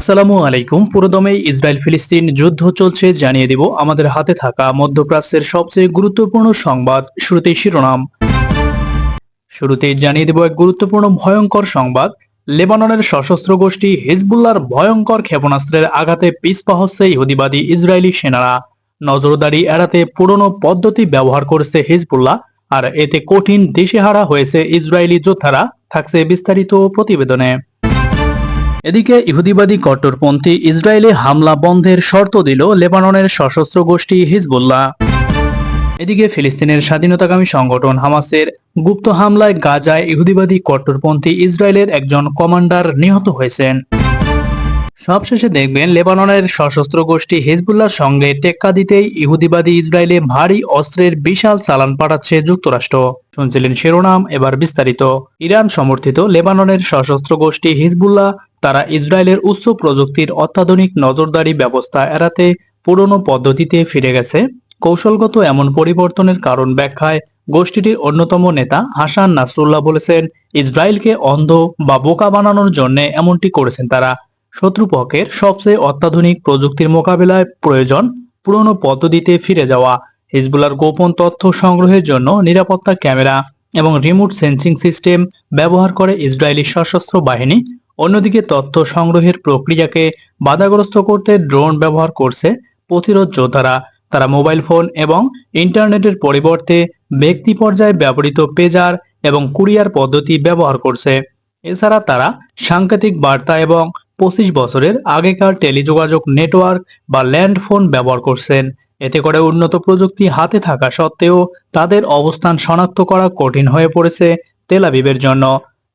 আসসালামু আলাইকুম। পুরোদমে ইসরায়েল ফিলিস্তিন যুদ্ধ চলছে জানিয়ে দিব আমাদের হাতে থাকা মধ্যপ্রাচ্যের সবচেয়ে গুরুত্বপূর্ণ সংবাদ। শুরুতেই শিরোনাম। শুরুতেই জানিয়ে দেব এক গুরুত্বপূর্ণ ভয়ঙ্কর সংবাদ। লেবাননের সশস্ত্র গোষ্ঠী হিজবুল্লাহর ভয়ঙ্কর ক্ষেপণাস্ত্রের আঘাতে পিছপা হচ্ছে ইহুদিবাদী ইসরায়েলি সেনারা। নজরদারি এড়াতে পুরনো পদ্ধতি ব্যবহার করেছে হিজবুল্লাহ, আর এতে কঠিন দিশেহারা হয়েছে ইসরায়েলি যোদ্ধারা। থাকছে বিস্তারিত প্রতিবেদনে। এদিকে ইহুদিবাদী কট্টরপন্থী ইসরায়েলে হামলা বন্ধের শর্ত দিল লেবাননের সশস্ত্র গোষ্ঠী হিজবুল্লাহ। এদিকে ফিলিস্তিনের স্বাধীনতাকামী সংগঠন হামাসের গুপ্ত হামলায় গাজায় ইহুদিবাদী কট্টরপন্থী ইসরায়েলের একজন কমান্ডার নিহত হয়েছেন। সবশেষে দেখবেন লেবাননের সশস্ত্র গোষ্ঠী হিজবুল্লাহর সঙ্গে টেক্কা দিতেই ইহুদিবাদী ইসরায়েলে ভারী অস্ত্রের বিশাল চালান পাঠাচ্ছে যুক্তরাষ্ট্র। শুনছিলেন শিরোনাম, এবার বিস্তারিত। ইরান সমর্থিত লেবাননের সশস্ত্র গোষ্ঠী হিজবুল্লাহ তারা ইসরায়েলের উচ্চ প্রযুক্তির অত্যাধুনিক নজরদারি ব্যবস্থা এড়াতে পুরনো পদ্ধতিতে ফিরে গেছে। কৌশলগত এমন পরিবর্তনের কারণ ব্যাখ্যায় গোষ্ঠীটির অন্যতম নেতা হাসান নাসরুল্লাহ বলেছেন, ইসরায়েলকে অন্ধ বা বোকা বানানোর জন্য এমনটি করেছেন তারা। শত্রুপক্ষের সবচেয়ে অত্যাধুনিক প্রযুক্তির মোকাবিলায় প্রয়োজন পুরনো পদ্ধতিতে ফিরে যাওয়া। হিজবুল্লাহর গোপন তথ্য সংগ্রহের জন্য নিরাপত্তা ক্যামেরা এবং রিমোট সেন্সিং সিস্টেম ব্যবহার করে ইসরায়েলি সশস্ত্র বাহিনী। অন্যদিকে তথ্য সংগ্রহের প্রক্রিয়াকে বাধাগ্রস্ত করতে ড্রোন ব্যবহার করছে প্রতিরোধ যোদ্ধারা। তারা মোবাইল ফোন এবং ইন্টারনেটের পরিবর্তে ব্যক্তি পর্যায়ে ব্যবহৃত পেজার এবং কুরিয়ার পদ্ধতি ব্যবহার করছে। এছাড়া তারা সাংকেতিক বার্তা এবং 25 বছরের আগেকার টেলিযোগাযোগ নেটওয়ার্ক বা ল্যান্ড ফোন ব্যবহার করছেন। এতে করে উন্নত প্রযুক্তি হাতে থাকা সত্ত্বেও তাদের অবস্থান শনাক্ত করা কঠিন হয়ে পড়েছে তেল আবিবের জন্য।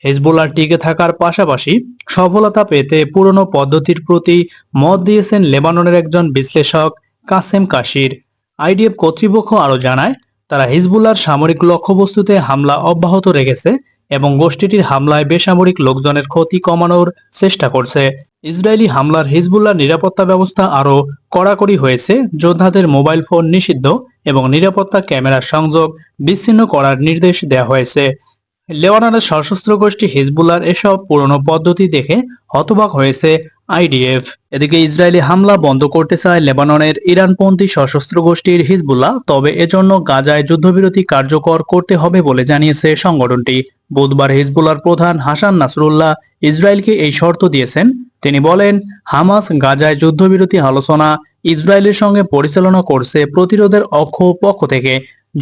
হিজবুল্লাহ টিকে থাকার পাশাপাশি সফলতা পেতে পুরনো পদ্ধতির প্রতি মত দিয়েছেন লেবাননের একজন বিশ্লেষক কাসেম কাশির। আইডিএফ কর্তৃপক্ষ আরও জানায়, তারা হিজবুল্লাহর সামরিক লক্ষ্যবস্তুতে হামলা অব্যাহত রেখেছে এবং গোষ্ঠীটির হামলায় বেসামরিক লোকজনের ক্ষতি কমানোর চেষ্টা করছে। ইসরায়েলি হামলার হিজবুল্লাহর নিরাপত্তা ব্যবস্থা আরও কড়াকড়ি হয়েছে। যোদ্ধাদের মোবাইল ফোন নিষিদ্ধ এবং নিরাপত্তা ক্যামেরার সংযোগ বিচ্ছিন্ন করার নির্দেশ দেওয়া হয়েছে। লেবাননের সশস্ত্র গোষ্ঠী হিজবুল্লাহর এসব পুরনো পদ্ধতি দেখে হতবাক হয়েছে আইডিএফ। এদিকে ইসরায়েলি হামলা বন্ধ করতে চায় লেবাননের ইরানপন্থী সশস্ত্র গোষ্ঠীর হিজবুল্লাহ, তবে এজন্য গাজায় যুদ্ধবিরতি কার্যকর করতে হবে বলে জানিয়েছে সংগঠনটি। বুধবার হিজবুল্লাহর প্রধান হাসান নাসরুল্লাহ ইসরায়েলকে এই শর্ত দিয়েছেন। তিনি বলেন, হামাস গাজায় যুদ্ধবিরতি আলোচনা ইসরায়েলের সঙ্গে পরিচালনা করছে প্রতিরোধের পক্ষ থেকে।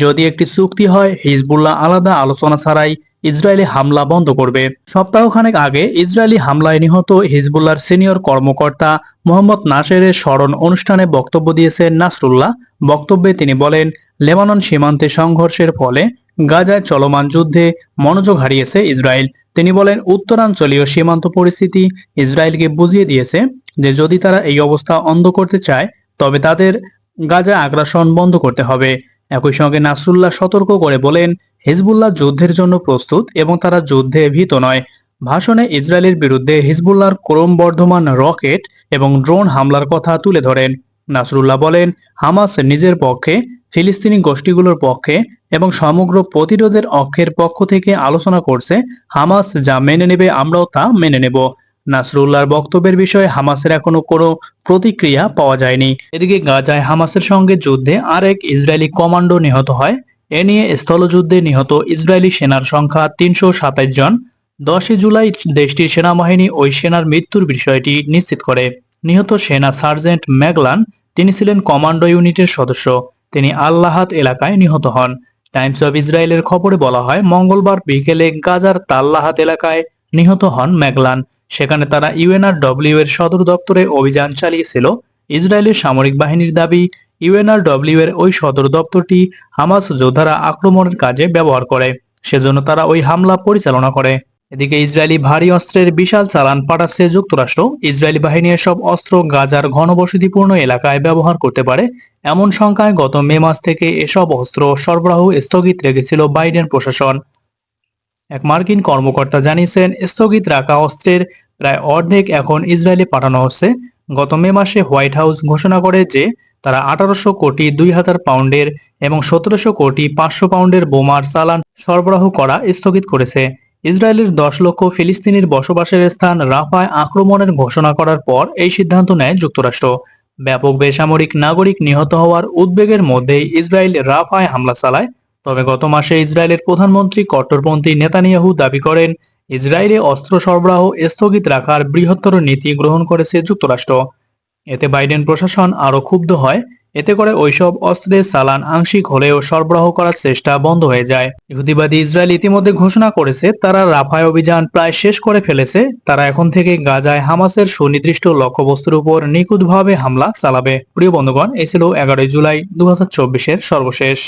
যদি একটি চুক্তি হয়, হিজবুল্লাহ আলাদা আলোচনা ছাড়াই ইসরায়েলি হামলা বন্ধ করবে। সপ্তাহখানেক আগে ইসরায়েলি হামলায় নিহত হিজবুল্লাহর সিনিয়র কর্মকর্তা মোহাম্মদ নাসেরের স্মরণ অনুষ্ঠানে বক্তব্য দিয়েছেন নাসরুল্লাহ। বক্তব্যে তিনি বলেন, লেবানন সীমান্তে সংঘর্ষের ফলে গাজায় চলমান যুদ্ধে মনোযোগ হারিয়েছে ইসরায়েল। তিনি বলেন, উত্তরাঞ্চলীয় সীমান্ত পরিস্থিতি ইসরায়েলকে বুঝিয়ে দিয়েছে যে যদি তারা এই অবস্থা অন্ধ করতে চায়, তবে তাদের গাজা আগ্রাসন বন্ধ করতে হবে। একই সঙ্গে নাসরুল্লাহ সতর্ক করে বলেন, হিজবুল্লাহ যুদ্ধের জন্য প্রস্তুত এবং তারা যুদ্ধে ভীত নয়। ভাষণে ইসরায়েলের বিরুদ্ধে হিজবুল্লাহর ক্রমবর্ধমান রকেট এবং ড্রোন হামলার কথা তুলে ধরেন। নাসরুল্লাহ বলেন, হামাস নিজের পক্ষে, ফিলিস্তিনি গোষ্ঠীগুলোর পক্ষে এবং সমগ্র প্রতিরোধের অক্ষের পক্ষ থেকে আলোচনা করছে। হামাস যা মেনে নেবে আমরাও তা মেনে নেব। নাসরুল্লাহর বক্তব্যের বিষয়ে হামাসের এখনো কোনো প্রতিক্রিয়া পাওয়া যায়নি। এদিকে গাজায় হামাসের সঙ্গে যুদ্ধে আরেক ইসরায়েলি কমান্ডো নিহত হয়। এ নিয়ে স্থলযুদ্ধে নিহত ইসরায়েলি সেনার সংখ্যা 327 জন। 10 জুলাই দেশটির সেনাবাহিনী ওই সেনার মৃত্যুর বিষয়টি নিশ্চিত করে। নিহত সেনা সার্জেন্ট ম্যাগলান, তিনি ছিলেন কমান্ডো ইউনিটের সদস্য। তিনি আল্লাহাত এলাকায় নিহত হন। টাইমস অব ইসরায়েলের খবরে বলা হয়, মঙ্গলবার বিকেলে গাজার তাল্লাহাত এলাকায় নিহত হন ম্যাগলান। সেখানে তারা ইউএনআরডব্লিউ এর সদর দপ্তরে অভিযান চালিয়েছিল। ইসরায়েলের সামরিক বাহিনীর দাবি, ইউএনআরডব্লিউ এর ওই সদর দপ্তরটি হামাস যোদ্ধারা আক্রমণের কাজে ব্যবহার করে, সেজন্য তারা ওই হামলা পরিচালনা করে। এদিকে ইসরায়েলি ভারী অস্ত্রের বিশাল চালান পাঠাচ্ছে যুক্তরাষ্ট্র। ইসরায়েলি বাহিনী এসব অস্ত্র গাজার ঘনবসতিপূর্ণ এলাকায় ব্যবহার করতে পারে এমন শঙ্কায় গত মে মাস থেকে এসব অস্ত্র সরবরাহ স্থগিত রেখেছিল বাইডেন প্রশাসন। এক মার্কিন কর্মকর্তা জানিয়েছেন, স্থগিত রাখা অস্ত্রের প্রায় অর্ধেক এখন ইসরায়েলে পাঠানো হচ্ছে। গত মে মাসে হোয়াইট হাউস ঘোষণা করে যে তারা 1800 কোটি 2000 পাউন্ডের এবং 1700 কোটি 500 পাউন্ডের বোমার চালান সরবরাহ করা স্থগিত করেছে। ইসরায়েলের 10 লক্ষ ফিলিস্তিনির বসবাসের স্থান রাফায় আক্রমণের ঘোষণা করার পর এই সিদ্ধান্ত নেয় যুক্তরাষ্ট্র। ব্যাপক বেসামরিক নাগরিক নিহত হওয়ার উদ্বেগের মধ্যেই ইসরায়েল রাফায় হামলা চালায়। তবে গত মাসে ইসরায়েলের প্রধানমন্ত্রী কট্টরপন্থী নেতানিয়াহু দাবি করেন, ইসরায়েলে অস্ত্র সরবরাহ স্থগিত রাখার বৃহত্তর নীতি গ্রহণ করেছে যুক্তরাষ্ট্র। এতে বাইডেন প্রশাসন আরও ক্ষুব্ধ হয়। এতে করে ওইসব অস্ত্রের চালান আংশিক হলেও সরবরাহ করার চেষ্টা বন্ধ হয়ে যায়। ইহুদিবাদী ইসরায়েল ইতিমধ্যে ঘোষণা করেছে তারা রাফায় অভিযান প্রায় শেষ করে ফেলেছে। তারা এখন থেকে গাজায় হামাসের সুনির্দিষ্ট লক্ষ্যবস্তুর উপর নিখুঁতভাবে হামলা চালাবে। প্রিয় বন্ধুগণ, এই ছিল 11 জুলাই 2024-এর সর্বশেষ